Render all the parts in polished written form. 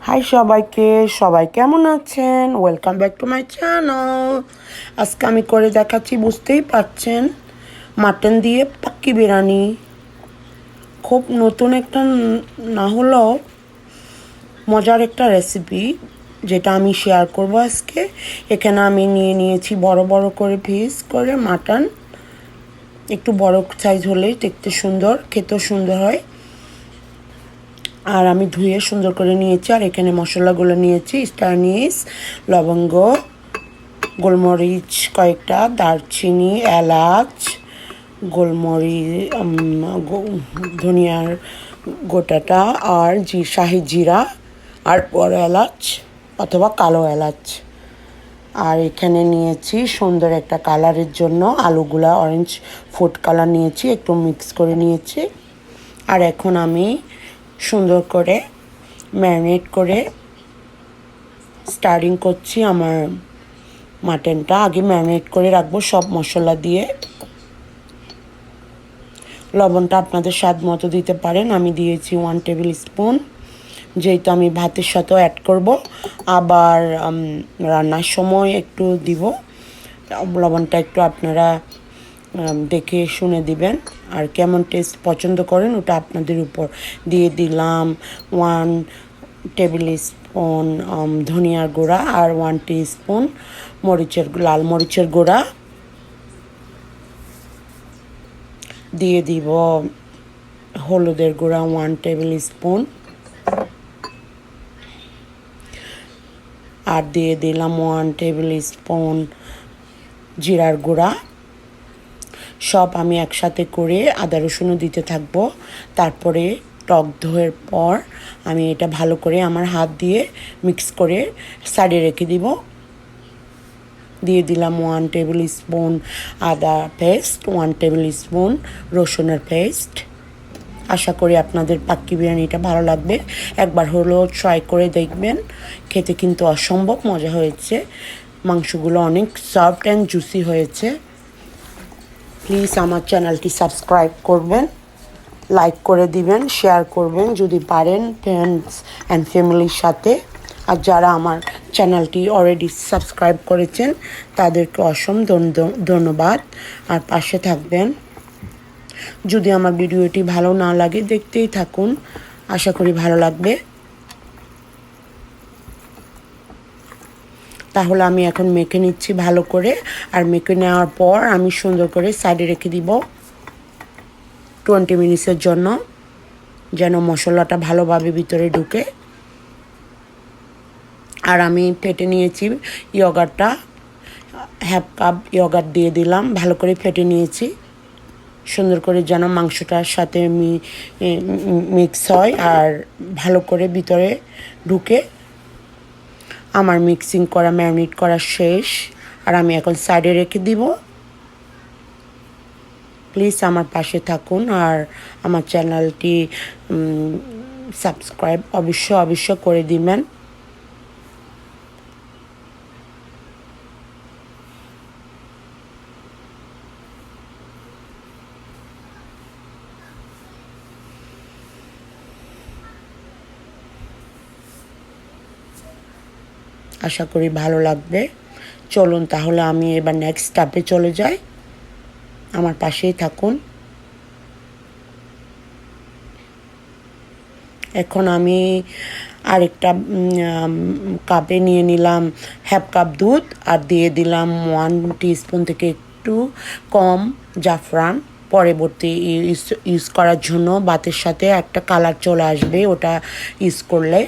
High সবাইকে, সবাই কেমন আছেন? Welcome back to my channel. আজকে আমি করে দেখাচ্ছি, বুঝতেই পারছেন, মাটন দিয়ে পাক্কি বিরিয়ানি। খুব নতুন একটা না হলেও মজার একটা রেসিপি, যেটা আমি শেয়ার করব আজকে। এখানে আমি নিয়েছি বড় বড় করে পিস করে মাটন। একটু বড় সাইজ হলেই দেখতে সুন্দর, খেতেও সুন্দর হয়। আর আমি ধুয়ে সুন্দর করে নিয়েছি। আর এখানে মশলাগুলো নিয়েছি: স্টার আনিস, লবঙ্গ, গোলমরিচ কয়েকটা, দারচিনি, এলাচ, গোলমরিচ, ধনিয়ার গোটাটা, আর শাহি জিরা, আর বড় এলাচ অথবা কালো এলাচ। আর এখানে নিয়েছি সুন্দর একটা কালারের জন্য আলুগুলা অরেঞ্জ ফুড কালার নিয়েছি, একটু মিক্স করে নিয়েছি। আর এখন আমি সুন্দর করে ম্যারিনেট করে স্টার্টিং করছি। আমার মাটনটা আগে ম্যারিনেট করে রাখবো সব মশলা দিয়ে। লবণটা আপনাদের স্বাদ মতো দিতে পারেন। আমি দিয়েছি 1 টেবিল স্পুন, যেহেতু আমি ভাতের সাথেও অ্যাড করব, আবার রান্নার সময় একটু দিব। লবণটা একটু আপনারা দেখে শুনে দিবেন, আর কেমন টেস্ট পছন্দ করেন ওটা আপনাদের উপর। দিয়ে দিলাম 1 টেবিল স্পুন ধনিয়ার গুঁড়া, আর 1 টিস্পুন লাল মরিচের গুঁড়া। দিয়ে দিব হলুদের গুঁড়া 1 টেবিল স্পুন, আর দিয়ে দিলাম 1 টেবিল স্পুন জিরার গুঁড়া। সব আমি একসাথে করে আদা রসুনও দিতে থাকবো। তারপরে টক দইয়ের পর আমি এটা ভালো করে আমার হাত দিয়ে মিক্স করে সাইডে রেখে দিব। দিয়ে দিলাম 1 টেবিল স্পুন আদা পেস্ট, 1 টেবিল স্পুন রসুনের পেস্ট। আশা করি আপনাদের পাক্কি বিরিয়ানিটা ভালো লাগবে। একবার হলেও ট্রাই করে দেখবেন, খেতে কিন্তু অসম্ভব মজা হয়েছে। মাংসগুলো অনেক সফট অ্যান্ড জুসি হয়েছে। প্লিজ আমার চ্যানেলটি সাবস্ক্রাইব করবেন, লাইক করে দিবেন, শেয়ার করবেন যদি পারেন ফ্রেন্ডস অ্যান্ড ফ্যামিলির সাথে। আর যারা আমার চ্যানেলটি অলরেডি সাবস্ক্রাইব করেছেন তাদেরকে অসংখ্য ধন্যবাদ। আর পাশে থাকবেন। যদি আমার ভিডিওটি ভালো না লাগে দেখতেই থাকুন, আশা করি ভালো লাগবে। তাহলে আমি এখন মেখে নিচ্ছি ভালো করে। আর মেখে নেওয়ার পর আমি সুন্দর করে সাইডে রেখে দিব 20 মিনিটসের জন্য, যেন মশলাটা ভালোভাবে ভিতরে ঢুকে। আর আমি ফেটে নিয়েছি ইয়গার্টটা, 1/2 কাপ ইয়গার্ট দিয়ে দিলাম, ভালো করে ফেটে নিয়েছি সুন্দর করে, যেন মাংসটার সাথে মিক্স হয় আর ভালো করে ভিতরে ঢুকে। আমার মিক্সিং করা ম্যারিনেট করা শেষ। আর আমি এখন সাইডে রেখে দিব। প্লিজ আমার পাশে থাকুন, আর আমার চ্যানেলটি সাবস্ক্রাইব অবশ্য করে দিবেন। আশা করি ভালো লাগবে। চলুন তাহলে আমি এবার নেক্সট স্টেপে চলে যাই। আমার পাশেই থাকুন। এখন আমি আরেকটা কাপে নিয়ে নিলাম 1/2 কাপ দুধ, আর দিয়ে দিলাম 1 টিস্পুন থেকে একটু কম জাফরান। পরবর্তী ইউজ করার জন্য ভাতের সাথে একটা কালার চলে আসবে, ওটা ইউজ করলে।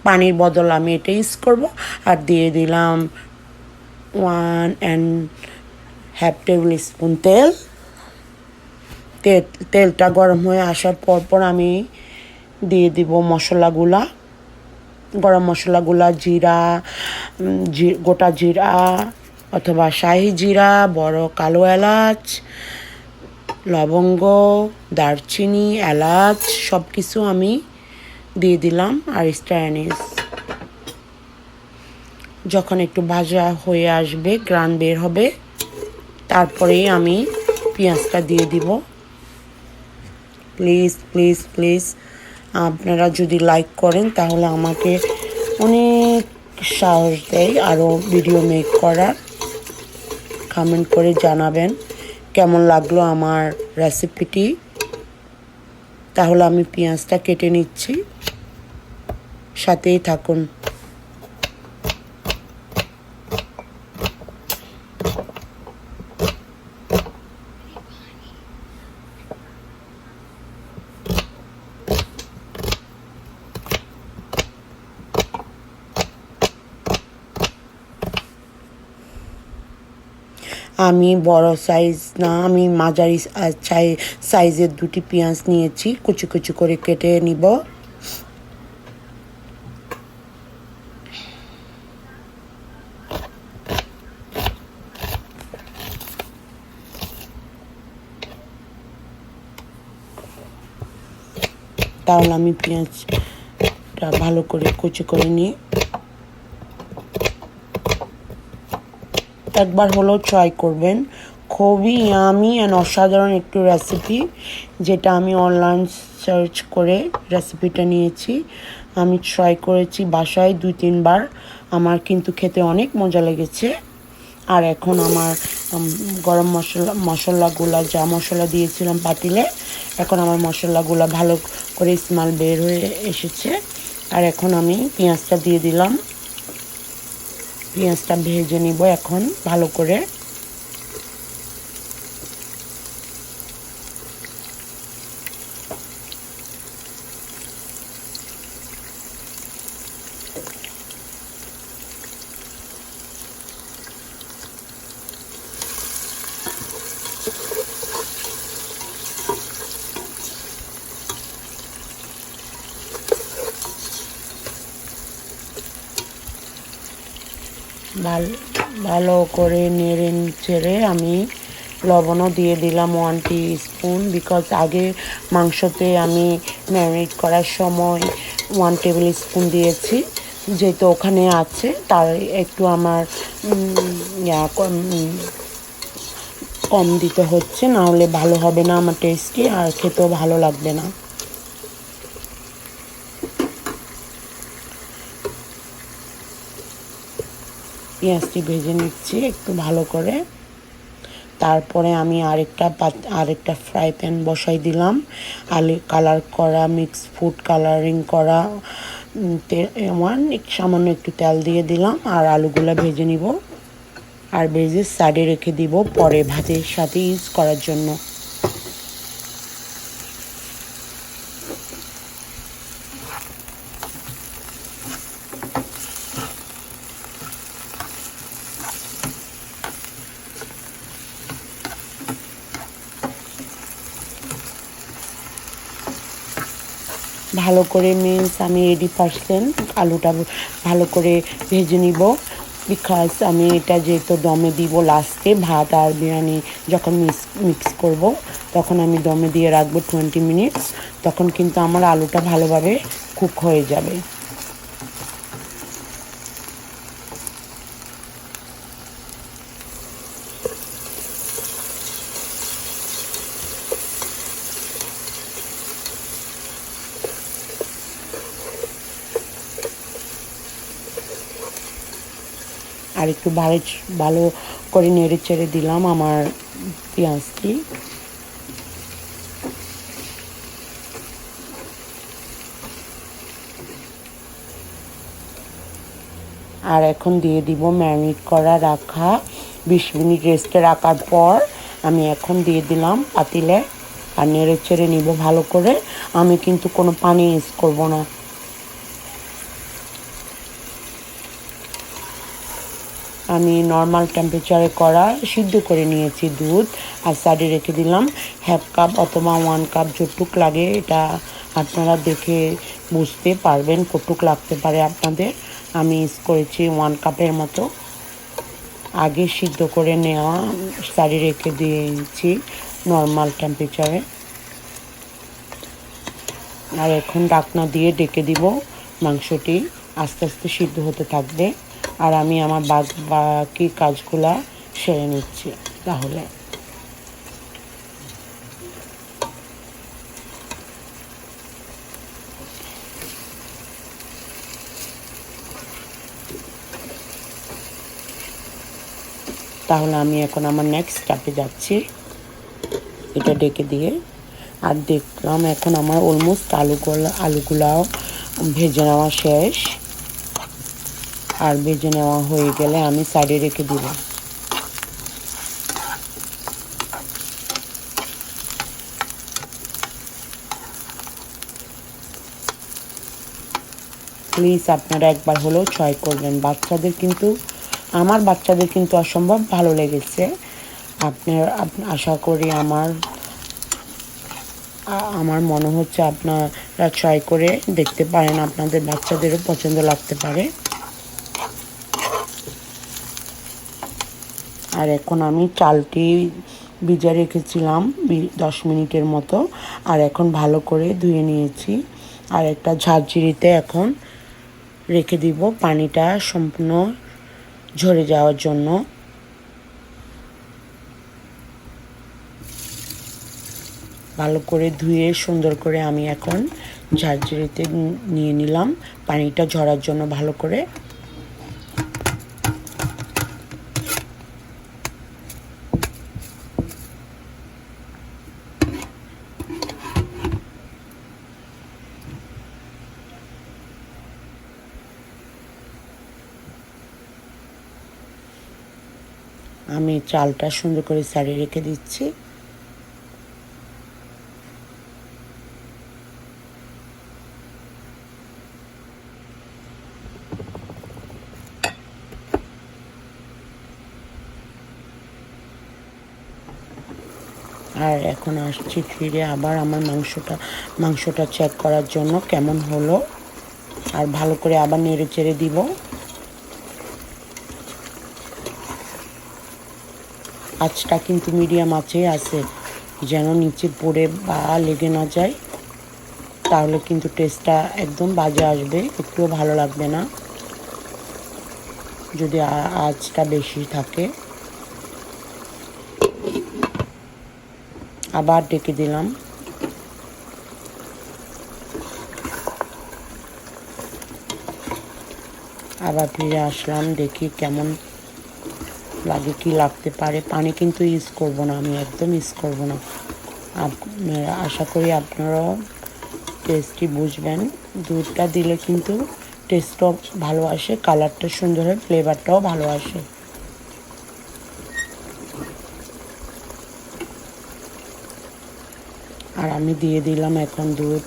পানির বদল আমি এটা ইউজ করব। আর দিয়ে দিলাম 1.5 টেবিল স্পুন তেলটা গরম হয়ে আসার পর আমি দিয়ে দিব মশলাগুলা, গরম মশলাগুলা, জিরা, গোটা জিরা অথবা শাহি জিরা, বড় কালো এলাচ, লবঙ্গ, দারচিনি, এলাচ সব কিছু আমি দিয়ে দিলাম। আর স্টার আনিস। যখন একটু ভাজা হয়ে আসবে, গ্রান বের হবে, তারপরেই আমি পেঁয়াজটা দিয়ে দিব। প্লিজ প্লিজ প্লিজ আপনারা যদি লাইক করেন তাহলে আমাকে সাহস দেয় আরও ভিডিও মেক করার। কমেন্ট করে জানাবেন কেমন লাগলো আমার রেসিপিটি। তাহলে আমি পেঁয়াজটা কেটে নিচ্ছি, সাথেই থাকুন। আমি বড় সাইজ না, আমি মাঝারি সাইজের দুটি পেঁয়াজ নিয়েছি, কুচি কুচি করে কেটে নিব। তাহলে আমি পেঁয়াজটা ভালো করে কুচি করে নিই। একবার হলেও ট্রাই করবেন, খুবই ইয়ামি অ্যান্ড অসাধারণ একটু রেসিপি, যেটা আমি অনলাইন সার্চ করে রেসিপিটা নিয়েছি। আমি ট্রাই করেছি বাসায় 2-3 বার, আমার কিন্তু খেতে অনেক মজা লেগেছে। আর এখন আমার গরম মশলাগুলো, যা মশলা দিয়েছিলাম পাতিলে, এখন আমার মশলাগুলো ভালো করে স্মেল বের হয়ে এসেছে। আর এখন আমি পেঁয়াজটা দিয়ে দিলাম, পেঁয়াজটা ভেজে নিব এখন ভালো করে। ভালো করে নেড়ে চেড়ে আমি লবণও দিয়ে দিলাম 1 টিস্পুন, বিকজ আগে মাংসতে আমি ম্যারিনেট করার সময় 1 টেবিল স্পুন দিয়েছি, যেহেতু ওখানে আছে তার একটু আমার কম দিতে হচ্ছে, না হলে ভালো হবে না আমার টেস্টি, আর খেতেও ভালো লাগবে না। পেঁয়াজটি ভেজে নিচ্ছি একটু ভালো করে। তারপরে আমি আরেকটা ফ্রাই প্যান বসাই দিলাম, আলু কালার করা, মিক্স ফুড কালারিং করা সামান্য একটু তেল দিয়ে দিলাম, আর আলুগুলো ভেজে নিব, আর ভেজে সাইডে রেখে দিব পরে ভাতের সাথে ইউজ করার জন্য। ভালো করে আমি 80% আলুটা ভালো করে ভেজে নিব, বিকজ আমি এটা যেহেতু দমে দিব লাস্টে, ভাত আর বিরিয়ানি যখন মিক্স করব তখন আমি দমে দিয়ে রাখবো 20 মিনিটস, তখন কিন্তু আমার আলুটা ভালোভাবে কুক হয়ে যাবে। আর একটু ভালো করে নেড়ে চেড়ে দিলাম আমার পেঁয়াজটি। আর এখন দিয়ে দিব ম্যারিনেট করা রাখা 20 মিনিট রেস্টে রাখার পর আমি এখন দিয়ে দিলাম পাতিলে, আর নেড়ে চেড়ে নিব ভালো করে। আমি কিন্তু কোনো পানি ইউজ করব না। আমি নর্মাল টেম্পারেচারে করা সিদ্ধ করে নিয়েছি দুধ, আর সাইডে রেখে দিলাম 1/2 কাপ অথবা 1 কাপ, যতটুক লাগে এটা আপনারা দেখে বুঝতে পারবেন কতটুক লাগতে পারে আপনাদের। আমি ইউজ করেছি 1 কাপের মতো, আগে সিদ্ধ করে নেওয়া, সাইডে রেখে দিয়েছি নর্মাল টেম্পারেচারে। আর এখন ঢাকনা দিয়ে ডেকে দিব, মাংসটি আস্তে আস্তে সিদ্ধ হতে থাকবে, আর আমি আমার বাকি কাজগুলা সেরে নিচ্ছি। তাহলে তাহলে আমি এখন আমার নেক্সট স্টেপে যাচ্ছি, এটা ডেকে দিয়ে। আর দেখলাম এখন আমার অলমোস্ট আলুগুলাও ভেজে নেওয়া শেষ। আর ভেজে নেওয়া হয়ে গেলে আমি সাইডে রেখে দিব। প্লিজ আপনারা একবার হলেও ট্রাই করবেন। আমার বাচ্চাদের কিন্তু অসম্ভব ভালো লেগেছে। আশা করি আমার মনে হচ্ছে আপনারা ট্রাই করে দেখতে পারেন, আপনাদের বাচ্চাদেরও পছন্দ লাগতে পারে। আর এখন আমি চালটি ভিজে রেখেছিলাম 10 মিনিটের মতো, আর এখন ভালো করে ধুয়ে নিয়েছি। আর একটা ঝাঁঝরিতে এখন রেখে দিব পানিটা সম্পূর্ণ ঝরে যাওয়ার জন্য। ভালো করে ধুয়ে সুন্দর করে আমি এখন ঝাঁঝরিতে নিয়ে নিলাম পানিটা ঝরার জন্য ভালো করে। আমি চালটা সুন্দর করে সারিয়ে রেখে দিচ্ছি। আর এখন আসছি ফিরে আবার আমার মাংসটা চেক করার জন্য কেমন হলো। আর ভালো করে আবার নেড়ে চেড়ে দিব। আঁচটা কিন্তু মিডিয়াম আঁচেই আছে, যেন নিচে পড়ে বা লেগে না যায়, তাহলে কিন্তু টেস্টটা একদম বাজে আসবে, একটুও ভালো লাগবে না যদি আঁচটা বেশি থাকে। আবার ডেকে দিলাম। আবার ফিরে আসলাম, দেখি কেমন লাগে, কি লাগতে পারে। পানি কিন্তু ইউজ করব না, আমি একদম ইউজ করব না। আশা করি আপনারাও টেস্টটি বুঝবেন। দুধটা দিলে কিন্তু টেস্টটাও ভালো আসে, কালারটা সুন্দর হয়, ফ্লেভারটাও ভালো আসে। আর আমি দিয়ে দিলাম এখন দুধ।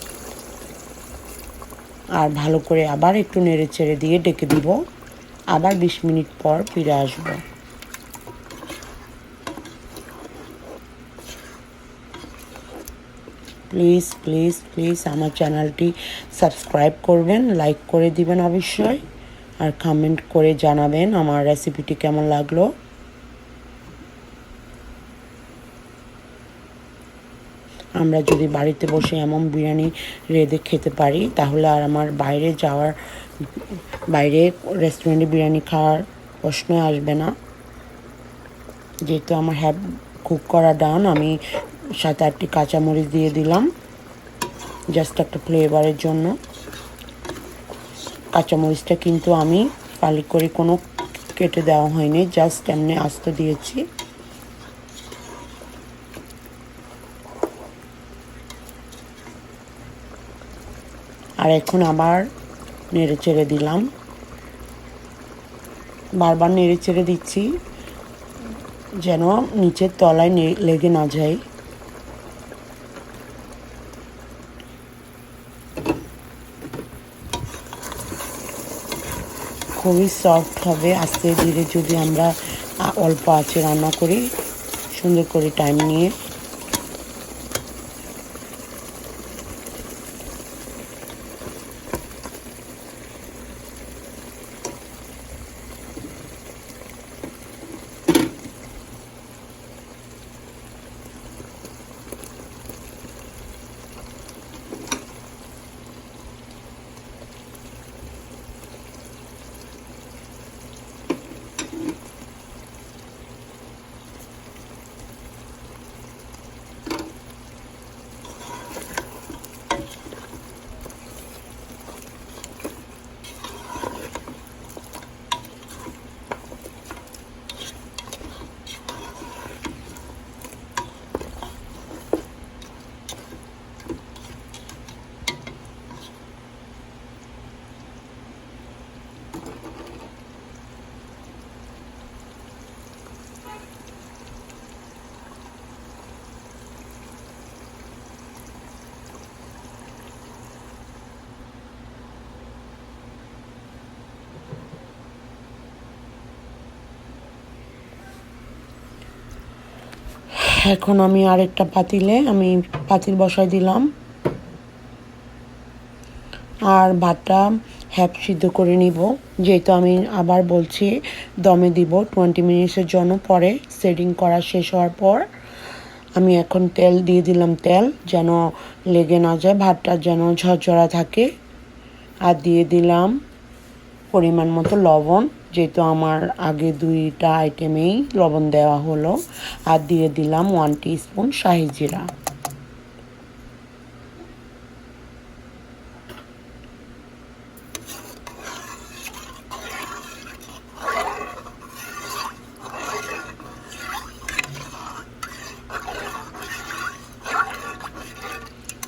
আর ভালো করে আবার একটু নেড়ে চেড়ে দিয়ে ডেকে দিব। আবার 20 মিনিট পর ফিরে আসবো। প্লিজ প্লিজ প্লিজ আমার চ্যানেলটি সাবস্ক্রাইব করবেন, লাইক করে দিবেন অবশ্যই, আর কমেন্ট করে জানাবেন আমার রেসিপিটি কেমন লাগলো। আমরা যদি বাড়িতে বসে এমন বিরিয়ানি রেঁধে খেতে পারি, তাহলে আর আমার বাইরে রেস্টুরেন্টে বিরিয়ানি খাওয়ার প্রশ্নই আসবে না। যেহেতু আমার কুক করা ডান, আমি 7-8টি কাঁচামরিচ দিয়ে দিলাম জাস্ট একটা ফ্লেভারের জন্য। কাঁচামরিচটা কিন্তু আমি ফালি করে কোনো কেটে দেওয়া হয়নি, জাস্ট এমনি আস্ত দিয়েছি। আর এখন আবার নেড়ে চেড়ে দিলাম, বারবার নেড়ে চেড়ে দিচ্ছি যেন নিচের তলায় লেগে না যায়। খুবই সফট হবে আস্তে ধীরে যদি আমরা অল্প আঁচে রান্না করি, সুন্দর করে টাইম নিয়ে। এখন আমি আরেকটা পাতিলে পাতিল বসাই দিলাম, আর ভাতটা হ্যাপ সিদ্ধ করে নিব। যেহেতু আমি আবার বলছি দমে দিব 20 মিনিটসের জন্য। পরে সেটিং করা শেষ হওয়ার পর আমি এখন তেল দিয়ে দিলাম, তেল যেন লেগে না যায়, ভাতটা যেন ঝরঝরা থাকে। আর দিয়ে দিলাম পরিমাণ মতো লবণ, যেহেতু আমার আগে দুইটা আইটেমেই লবণ দেওয়া হলো। আর দিয়ে দিলাম 1 টিস্পুন শাহি জিরা।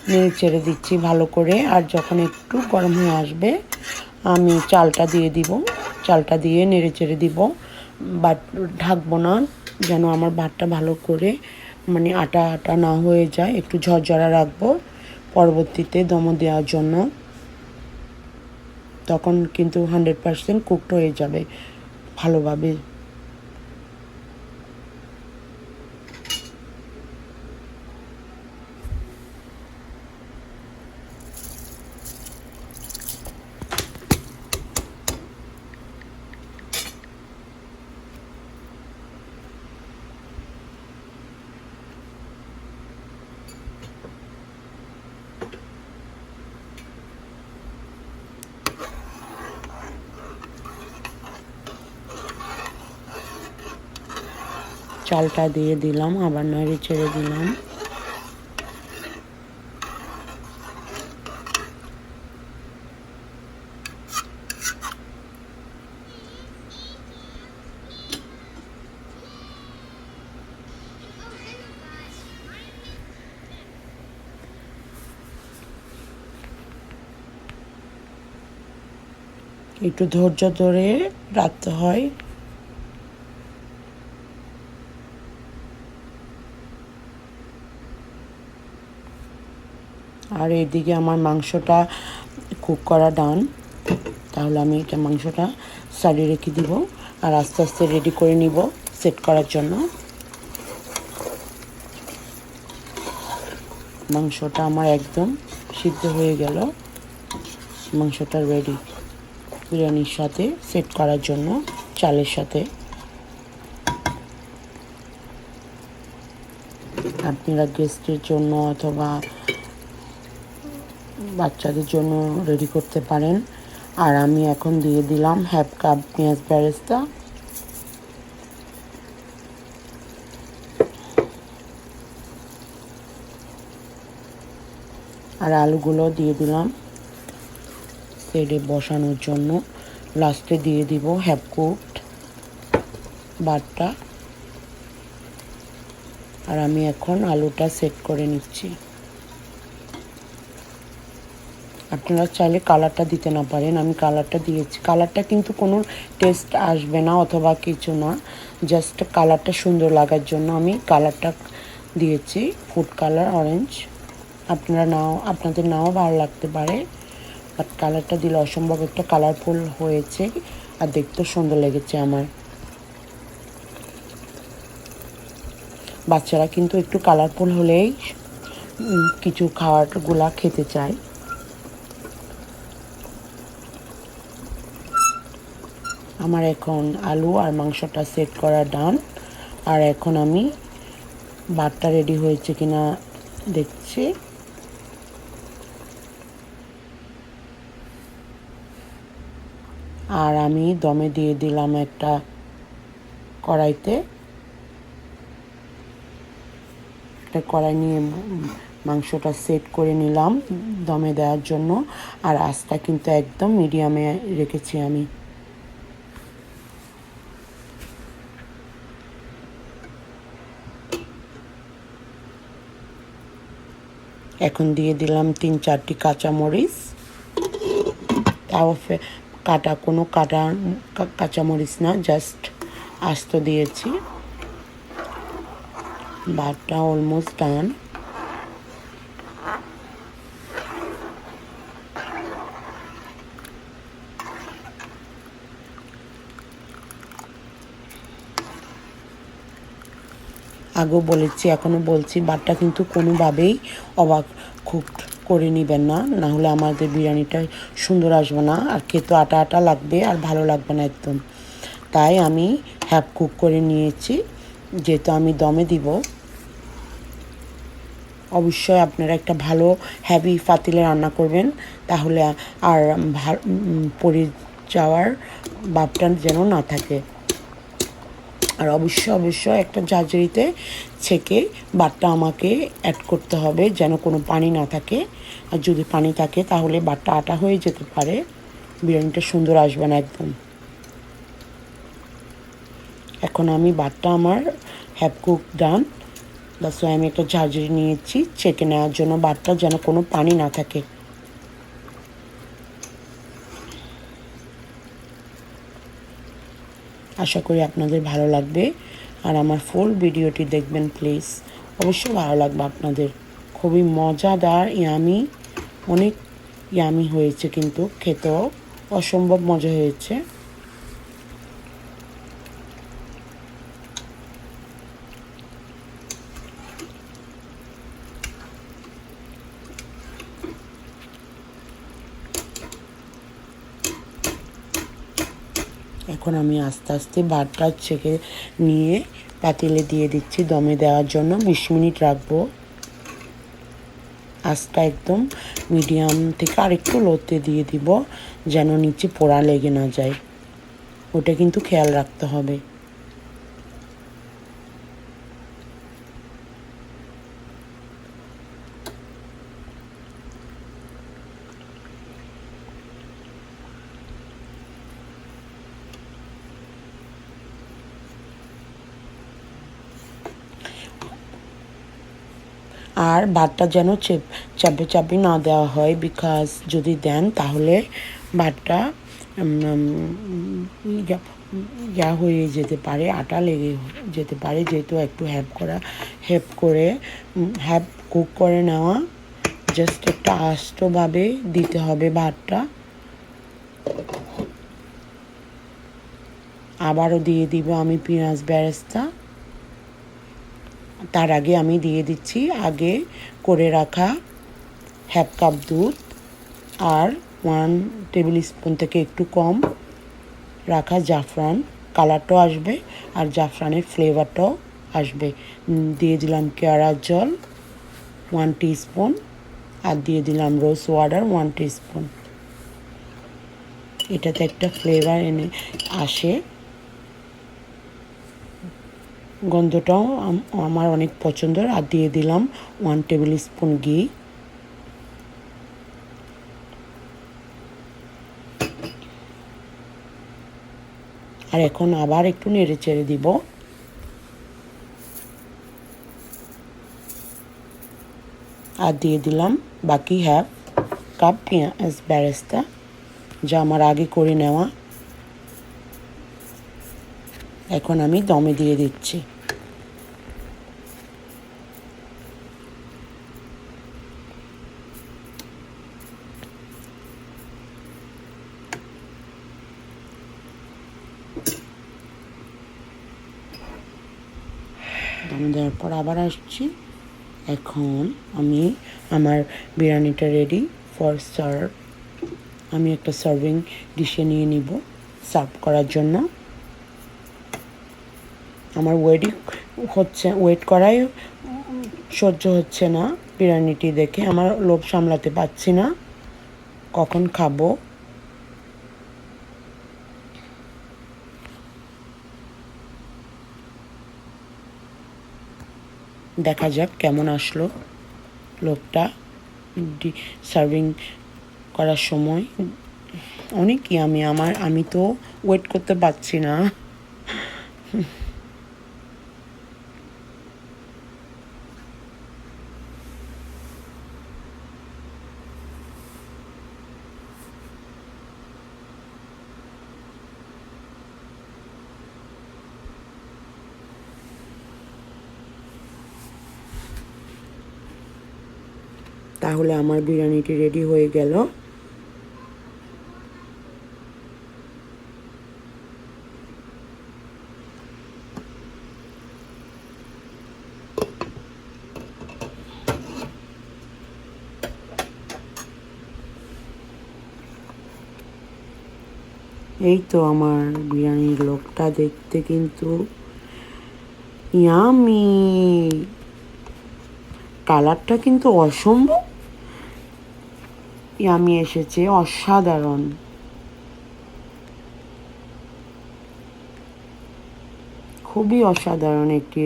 নেড়ে চেড়ে দিচ্ছি ভালো করে। আর যখন একটু গরম হয়ে আসবে আমি চালটা দিয়ে দিব, চালটা দিয়ে নেড়ে চেড়ে দিব। বাট ঢাকবো না, যেন আমার ভাতটা ভালো করে মানে আটা আটা না হয়ে যায়, একটু ঝরঝরা রাখবো পরবর্তীতে দম দেওয়ার জন্য। তখন কিন্তু 100% কুকড হয়ে যাবে ভালোভাবে। চালটা দিয়ে দিলাম, আবার নেড়ে ছেড়ে দিলাম। একটু ধৈর্য ধরে রাখতে হয়। আর এদিকে আমার মাংসটা কুক করা ডান। তাহলে আমি এটা মাংসটা সাইডে রেখে দিব, আর আস্তে আস্তে রেডি করে নিব সেট করার জন্য। মাংসটা আমার একদম সিদ্ধ হয়ে গেল, মাংসটা রেডি বিরিয়ানির সাথে সেট করার জন্য, চালের সাথে। আপনারা গেস্টের জন্য অথবা বাচ্চাদের জন্য রেডি করতে পারেন। আর আমি এখন দিয়ে দিলাম হাফ কাপ পেঁয়াজ বেরেস্তা। আর আলুগুলো দিয়ে দিলাম সাইডে বসানোর জন্য। লাস্টে দিয়ে দিব হাফ কুকড ভাতটা। আর আমি এখন আলুটা সেট করে নিচ্ছি। আপনারা চাইলে কালারটা দিতে না পারেন, আমি কালারটা দিয়েছি। কালারটা কিন্তু কোনো টেস্ট আসবে না অথবা কিছু না, জাস্ট কালারটা সুন্দর লাগার জন্য আমি কালারটা দিয়েছি, ফুড কালার অরেঞ্জ। আপনাদের নাও ভালো লাগতে পারে, বাট কালারটা দিলে অসম্ভব একটা কালারফুল হয়েছে আর দেখতেও সুন্দর লেগেছে আমার। বাচ্চারা কিন্তু একটু কালারফুল হলেই কিছু খাবারগুলা খেতে চায়। আমার এখন আলু আর মাংসটা সেট করা ডান। আর এখন আমি ভাতটা রেডি হয়েছে কিনা দেখছি। আর আমি দমে দিয়ে দিলাম একটা কড়াইতে। একটা কড়াই নিয়ে মাংসটা সেট করে নিলাম দমে দেওয়ার জন্য। আর আঁচটা কিন্তু একদম মিডিয়ামে রেখেছি আমি। এখন দিয়ে দিলাম 3-4টি কাঁচামরিচ। তাও কোনো কাঁচামরিচ না, জাস্ট আস্ত দিয়েছি। ভাতটা অলমোস্ট ডান। আগেও বলেছি, এখনও বলছি, ভাতটা কিন্তু কোনোভাবেই অবাক কুক করে নেবেন না, না হলে আমাদের বিরিয়ানিটা সুন্দর আসবে না, আর খেতে আটা আটা লাগবে আর ভালো লাগবে না একদম। তাই আমি হাফ কুক করে নিয়েছি, যেহেতু আমি দমে দিব। অবশ্যই আপনারা একটা ভালো হেভি পাতিলে রান্না করবেন, তাহলে আর পড়ে যাওয়ার ভাবটা যেন না থাকে। আর অবশ্যই একটা ঝাঁঝরিতে ছেঁকে ভাতটা আমাকে অ্যাড করতে হবে, যেন কোনো পানি না থাকে। আর যদি পানি থাকে তাহলে ভাতটা আটা হয়ে যেতে পারে, বিরিয়ানিটা সুন্দর আসবে না একদম। এখন আমি ভাতটা আমার হ্যাভ কুক ডান, বাস আমি একটা ঝাঁঝরি নিয়েছি ছেঁকে নেওয়ার জন্য ভাতটা, যেন কোনো পানি না থাকে। আশা করি আপনাদের ভালো লাগবে, আর আমার ফুল ভিডিওটি দেখবেন প্লিজ, অবশ্যই ভালো লাগবে আপনাদের। খুবই মজাদার, ইয়ামি, অনেক ইয়ামি হয়েছে, কিন্তু খেতেও অসম্ভব মজা হয়েছে। এখন আমি আস্তে আস্তে ভাতটা ছেঁকে নিয়ে পাতিলে দিয়ে দিচ্ছি দমে দেওয়ার জন্য। 20 মিনিট রাখবো। আঁচটা একদম মিডিয়াম থেকে আরেকটু লোতে দিয়ে দিব, যেন নিচে পোড়া লেগে না যায়, ওটা কিন্তু খেয়াল রাখতে হবে। আর ভাতটা যেন চাপে চাপে না দেওয়া হয়, বিকজ যদি দেন তাহলে ভাতটা ইয়া হয়ে যেতে পারে, আটা লেগে যেতে পারে। যেহেতু একটু হ্যাপ কুক করে নেওয়া, জাস্ট একটা আস্তভাবে দিতে হবে ভাতটা। আবারও দিয়ে দিব আমি পেঁয়াজ বেরেস্তা। তার আগে আমি দিয়ে দিচ্ছি আগে করে রাখা হাফ কাপ দুধ, আর 1 টেবিল স্পুন থেকে একটু কম রাখা জাফরান, কালারটাও আসবে আর জাফরানের ফ্লেভারটাও আসবে। দিয়ে দিলাম কেওড়ার জল 1 টিস্পুন, আর দিয়ে দিলাম রোজ ওয়াটার 1 টিস্পুন। এটাতে একটা ফ্লেভার আসে, গন্ধটাও আমার অনেক পছন্দের। আর দিয়ে দিলাম 1 টেবিল স্পুন ঘি। আর এখন আবার একটু নেড়ে চেড়ে দিব। আর দিয়ে দিলাম বাকি হাফ কাপ পেঁয়াজ বেরেস্তা, যা আমার আগে করে নেওয়া। এখন আমি দমে দিয়ে দিচ্ছি। দমে দেওয়ার পর আবার আসছি। এখন আমি আমার বিরিয়ানিটা রেডি ফর সার্ভ। আমি একটা সার্ভিং ডিশে নিয়ে নিব সার্ভ করার জন্য। আমার ওয়েট করাই সহ্য হচ্ছে না বিরিয়ানিটি দেখে, আমার লোভ সামলাতে পারছি না কখন খাবো। দেখা যাক কেমন আসলো লোকটা সার্ভিং করার সময়। অনেক আমি তো ওয়েট করতে পারছি না। তাহলে আমার বিরিয়ানিটি রেডি হয়ে গেল। এই তো আমার বিরিয়ানির লোকটা দেখতে কিন্তু ইয়ামি, কালারটা কিন্তু অসম্ভব ইয়ামি এসেছে, অসাধারণ। খুবই অসাধারণ একটি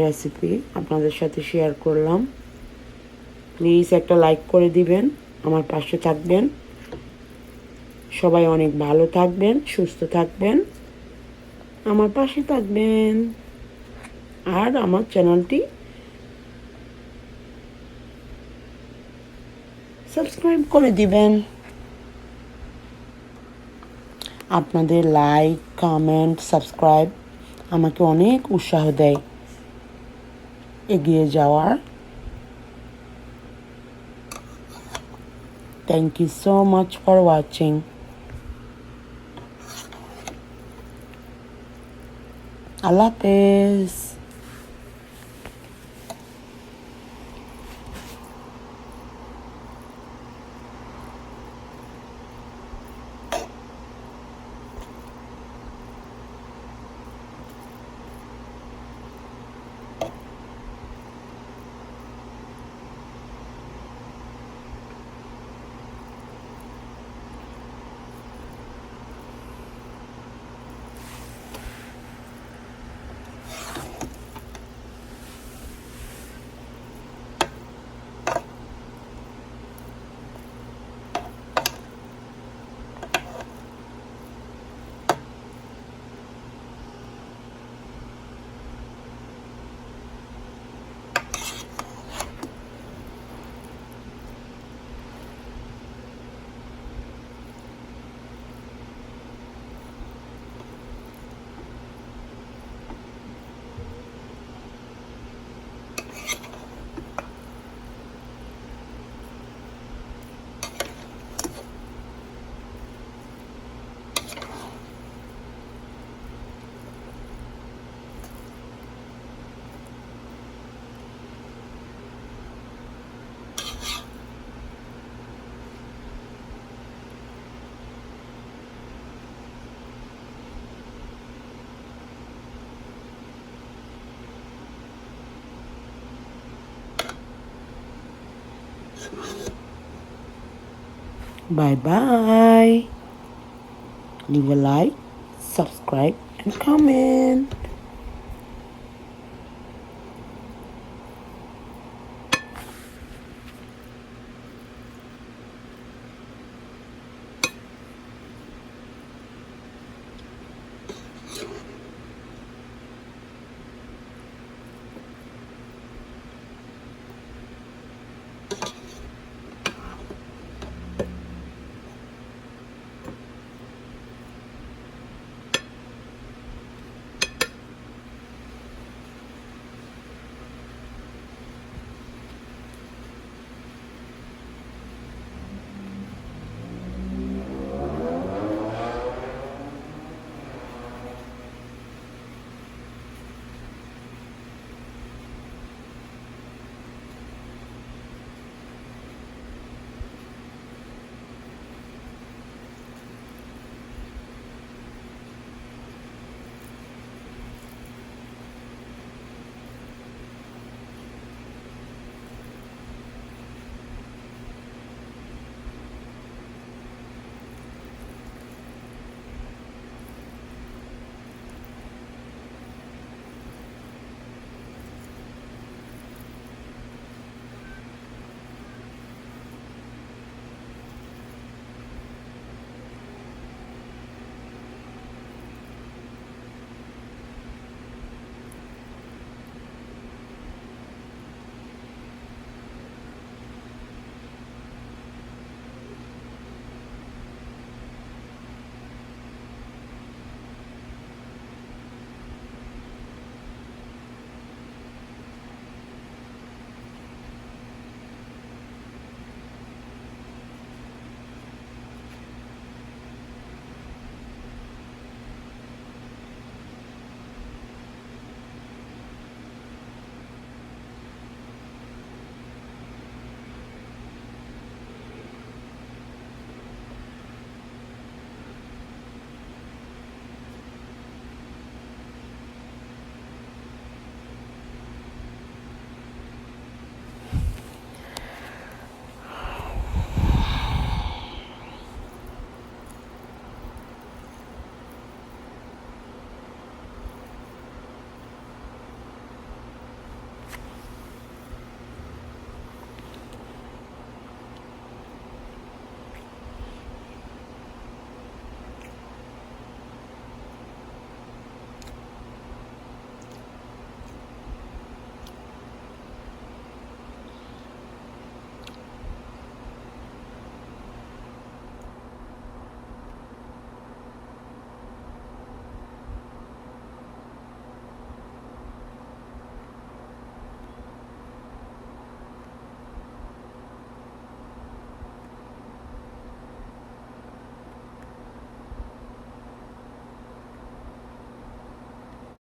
রেসিপি আপনাদের সাথে শেয়ার করলাম। প্লিজ একটা লাইক করে দিবেন, আমার পাশে থাকবেন। সবাই অনেক ভালো থাকবেন, সুস্থ থাকবেন, আমার পাশে থাকবেন, আর আমার চ্যানেলটি সাবস্ক্রাইব করে দিবেন। আপনাদের লাইক, কমেন্ট, সাবস্ক্রাইব আমাকে অনেক উৎসাহ দেয় এগিয়ে যাওয়ার। Thank you so much for watching. আল্লাহ হাফেজ। Bye bye. Leave a like, subscribe, and comment.